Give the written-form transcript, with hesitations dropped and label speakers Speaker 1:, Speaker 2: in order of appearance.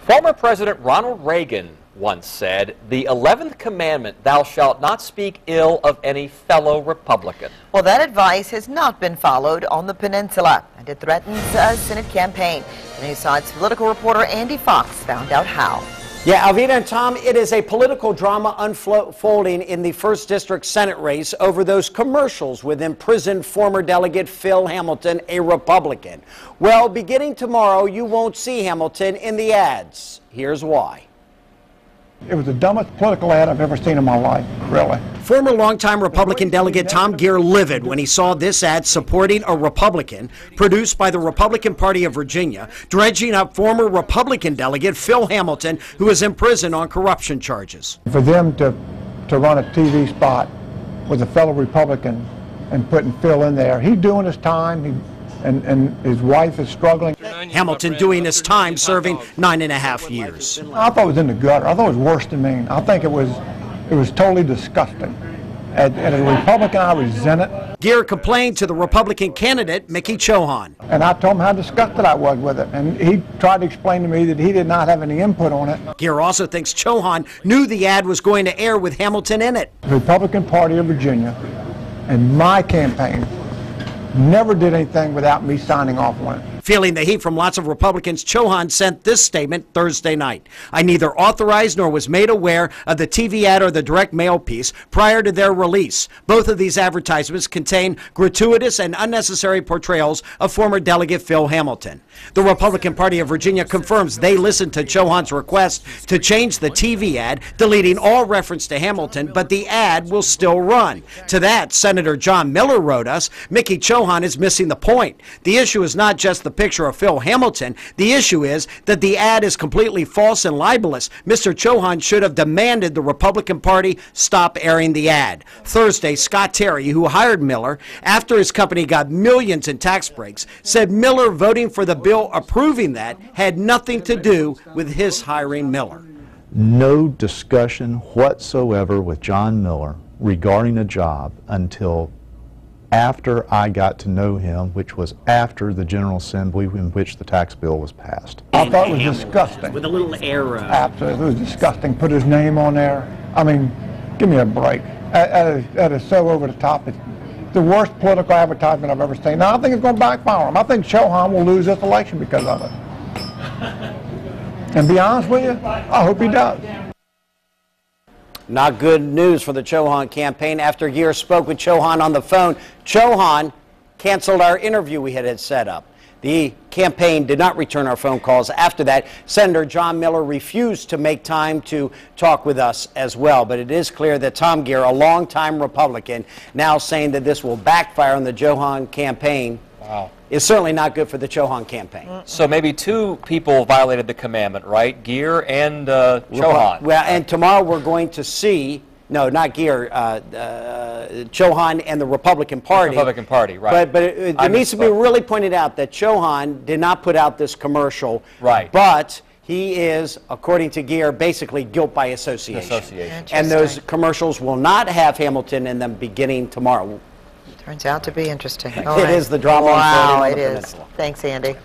Speaker 1: Former President Ronald Reagan once said, "The 11th commandment, thou shalt not speak ill of any fellow Republican."
Speaker 2: Well, that advice has not been followed on the peninsula, and it threatens a Senate campaign. The News Side's political reporter Andy Fox found out how.
Speaker 3: Yeah, Alvita and Tom, it is a political drama unfolding in the 1st District Senate race over those commercials with imprisoned former delegate Phil Hamilton, a Republican. Well, beginning tomorrow, you won't see Hamilton in the ads. Here's why.
Speaker 4: It was the dumbest political ad I've ever seen in my life, really.
Speaker 3: Former longtime Republican delegate Tom Geer livid when he saw this ad supporting a Republican produced by the Republican Party of Virginia, dredging up former Republican delegate Phil Hamilton, who is in prison on corruption charges.
Speaker 4: For them to run a TV spot with a fellow Republican and putting Phil in there, he's doing his time, and his wife is struggling.
Speaker 3: Hamilton doing his time, serving 9.5 years.
Speaker 4: I thought it was in the gutter. I thought it was worse than mean. I think it was totally disgusting. As a Republican, I resent it.
Speaker 3: Geer complained to the Republican candidate, Mickey Chauhan.
Speaker 4: And I told him how disgusted I was with it. And he tried to explain to me that he did not have any input on it.
Speaker 3: Geer also thinks Chauhan knew the ad was going to air with Hamilton in it.
Speaker 4: The Republican Party of Virginia and my campaign never did anything without me signing off on it.
Speaker 3: Feeling the heat from lots of Republicans, Chauhan sent this statement Thursday night. "I neither authorized nor was made aware of the TV ad or the direct mail piece prior to their release. Both of these advertisements contain gratuitous and unnecessary portrayals of former delegate Phil Hamilton." The Republican Party of Virginia confirms they listened to Chauhan's request to change the TV ad, deleting all reference to Hamilton, but the ad will still run. To that, Senator John Miller wrote us, "Mickey Chauhan is missing the point. The issue is not just the picture of Phil Hamilton. The issue is that the ad is completely false and libelous. Mr. Chauhan should have demanded the Republican Party stop airing the ad." Thursday, Scott Terry, who hired Miller after his company got millions in tax breaks, said Miller voting for the bill approving that had nothing to do with his hiring Miller.
Speaker 5: No discussion whatsoever with John Miller regarding a job until after I got to know him, which was after the General Assembly in which the tax bill was passed.
Speaker 4: I thought it was disgusting.
Speaker 3: With a little air.
Speaker 4: Absolutely, it was disgusting. Put his name on there. I mean, give me a break. That is so over the top. It's the worst political advertisement I've ever seen. Now, I think it's going to backfire on him. I think Chauhan will lose this election because of it. And to be honest with you, I hope he does.
Speaker 3: Not good news for the Chauhan campaign. After Geer spoke with Chauhan on the phone, Chauhan canceled our interview we had set up. The campaign did not return our phone calls after that. Senator John Miller refused to make time to talk with us as well. But it is clear that Tom Geer, a longtime Republican, now saying that this will backfire on the Chauhan campaign. Wow. Is certainly not good for the Chauhan campaign.
Speaker 1: So maybe two people violated the commandment, right? Geer and Chauhan.
Speaker 3: Well, and tomorrow we're going to see, no, not Geer, Chauhan and the Republican Party.
Speaker 1: The Republican Party, right.
Speaker 3: But it needs to be really pointed out that Chauhan did not put out this commercial.
Speaker 1: Right.
Speaker 3: But he is, according to Geer, basically guilt by association. And those commercials will not have Hamilton in them beginning tomorrow.
Speaker 2: Turns out to be interesting.
Speaker 3: It is the drama.
Speaker 2: Wow, it is. Thanks, Andy.